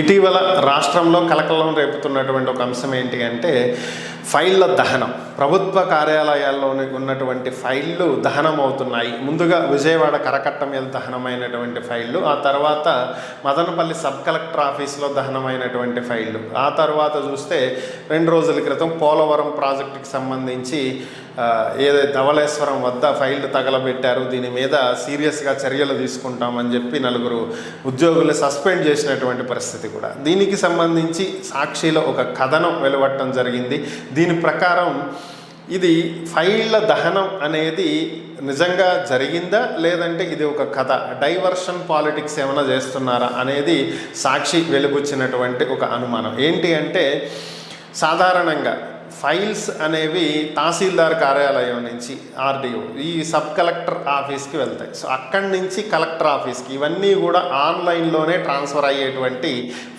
ఇటీవల రాష్ట్రంలో కలకలం రేపుతున్నటువంటి ఒక అంశం ఏంటి అంటే ఫైళ్ళ దహనం. ప్రభుత్వ కార్యాలయాల్లో ఉన్నటువంటి ఫైళ్ళు దహనం అవుతున్నాయి. ముందుగా విజయవాడ కరకట్ట మీద దహనమైనటువంటి ఫైళ్ళు, ఆ తర్వాత మదనపల్లి సబ్ కలెక్టర్ ఆఫీస్లో దహనమైనటువంటి ఫైళ్ళు, ఆ తర్వాత చూస్తే 2 రోజుల క్రితం పోలవరం ప్రాజెక్టుకి సంబంధించి ఏదైతే ధవళేశ్వరం వద్ద ఫైళ్ళు తగలబెట్టారు, దీని మీద సీరియస్గా చర్యలు తీసుకుంటామని చెప్పి 4 ఉద్యోగుల్ని సస్పెండ్ చేసినటువంటి పరిస్థితి కూడా. దీనికి సంబంధించి సాక్షిలో ఒక కథనం వెలువడటం జరిగింది. దీని ప్రకారం ఇది ఫైళ్ళ దహనం అనేది నిజంగా జరిగిందా లేదంటే ఇది ఒక కథ, డైవర్షన్ పాలిటిక్స్ ఏమైనా చేస్తున్నారా అనేది సాక్షి వెలుగుచ్చినటువంటి ఒక అనుమానం. ఏంటి అంటే సాధారణంగా ఫైల్స్ అనేవి తహసీల్దార్ కార్యాలయం నుంచి ఆర్డీఓ ఈ సబ్ కలెక్టర్ ఆఫీస్కి వెళ్తాయి. సో అక్కడి నుంచి కలెక్టర్ ఆఫీస్కి ఇవన్నీ కూడా ఆన్లైన్లోనే ట్రాన్స్ఫర్ అయ్యేటువంటి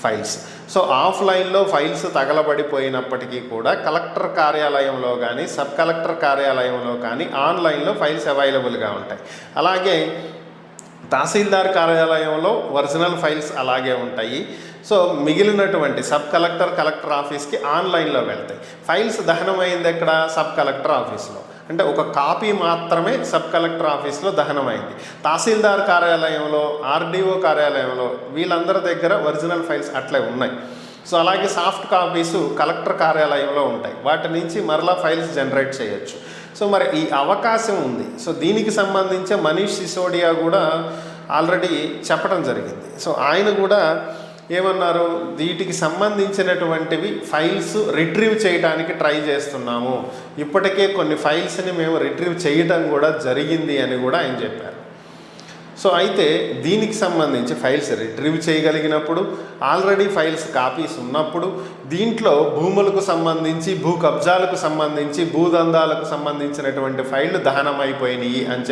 ఫైల్స్. సో ఆఫ్లైన్లో ఫైల్స్ తగలబడిపోయినప్పటికీ కూడా కలెక్టర్ కార్యాలయంలో కానీ సబ్ కలెక్టర్ కార్యాలయంలో కానీ ఆన్లైన్లో ఫైల్స్ అవైలబుల్గా ఉంటాయి. అలాగే తహసీల్దార్ కార్యాలయంలో ఒరిజినల్ ఫైల్స్ అలాగే ఉంటాయి. సో మిగిలినటువంటి సబ్ కలెక్టర్ కలెక్టర్ ఆఫీస్కి ఆన్లైన్లో వెళ్తాయి. ఫైల్స్ దహనమైంది ఎక్కడ? సబ్ కలెక్టర్ ఆఫీస్లో. అంటే ఒక కాపీ మాత్రమే సబ్ కలెక్టర్ ఆఫీస్లో దహనమైంది. తహసీల్దార్ కార్యాలయంలో ఆర్డీఓ కార్యాలయంలో వీళ్ళందరి దగ్గర ఒరిజినల్ ఫైల్స్ అట్లే ఉన్నాయి. సో అలాగే సాఫ్ట్ కాపీసు కలెక్టర్ కార్యాలయంలో ఉంటాయి. వాటి నుంచి మరలా ఫైల్స్ జనరేట్ చేయొచ్చు. సో మరి ఈ అవకాశం ఉంది. సో దీనికి సంబంధించి మనీష్ సిసోడియా కూడా ఆల్రెడీ చెప్పడం జరిగింది. సో ఆయన కూడా ఏమన్నారు, వీటికి సంబంధించినటువంటివి ఫైల్స్ రిట్రీవ్ చేయడానికి ట్రై చేస్తున్నాము, ఇప్పటికే కొన్ని ఫైల్స్ని మేము రిట్రీవ్ చేయడం కూడా జరిగింది అని కూడా ఆయన చెప్పారు. సో అయితే దీనికి సంబంధించి ఫైల్స్ రిట్రీవ్ చేయగలిగినప్పుడు, ఆల్రెడీ ఫైల్స్ కాపీస్ ఉన్నప్పుడు, దీంట్లో భూములకు సంబంధించి భూ కబ్జాలకు సంబంధించి భూదందాలకు సంబంధించినటువంటి ఫైళ్ళు దహనమైపోయినాయి అని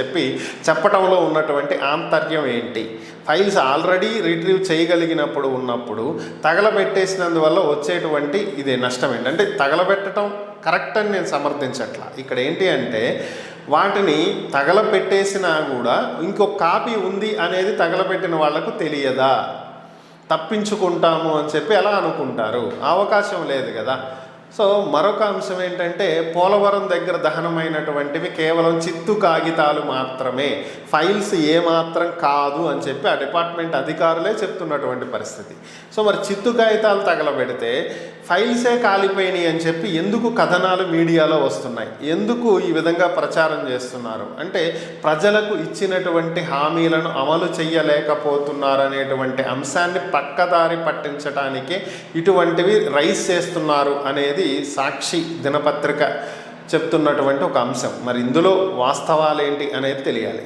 చెప్పటంలో ఉన్నటువంటి ఆంతర్యం ఏంటి? ఫైల్స్ ఆల్రెడీ రిట్రీవ్ చేయగలిగినప్పుడు ఉన్నప్పుడు తగలబెట్టేసినందువల్ల వచ్చేటువంటి ఇది నష్టం ఏంటి అంటే, తగలబెట్టడం కరెక్ట్ అని నేను సమర్థించట్లా. ఇక్కడ ఏంటి అంటే వాటిని తగలబెట్టేసినా కూడా ఇంకొక కాపీ ఉంది అనేది తగలబెట్టిన వాళ్లకు తెలియదా? తప్పించుకుంటాము అని చెప్పి ఎలా అనుకుంటారు? అవకాశం లేదు కదా. సో మరొక అంశం ఏంటంటే పోలవరం దగ్గర దహనమైనటువంటివి కేవలం చిత్తు కాగితాలు మాత్రమే, ఫైల్స్ ఏమాత్రం కాదు అని చెప్పి ఆ డిపార్ట్మెంట్ అధికారులే చెప్తున్నటువంటి పరిస్థితి. సో మరి చిత్తు కాగితాలు తగలబెడితే ఫైల్సే కాలిపోయినాయి అని చెప్పి ఎందుకు కథనాలు మీడియాలో వస్తున్నాయి? ఎందుకు ఈ విధంగా ప్రచారం చేస్తున్నారు అంటే ప్రజలకు ఇచ్చినటువంటి హామీలను అమలు చేయలేకపోతున్నారనేటువంటి అంశాన్ని పక్కదారి పట్టించడానికే ఇటువంటివి రైజ్ చేస్తున్నారు అనేది సాక్షి దినపత్రిక చెప్తున్నటువంటి ఒక అంశం. మరి ఇందులో వాస్తవాలేంటి అనేది తెలియాలి.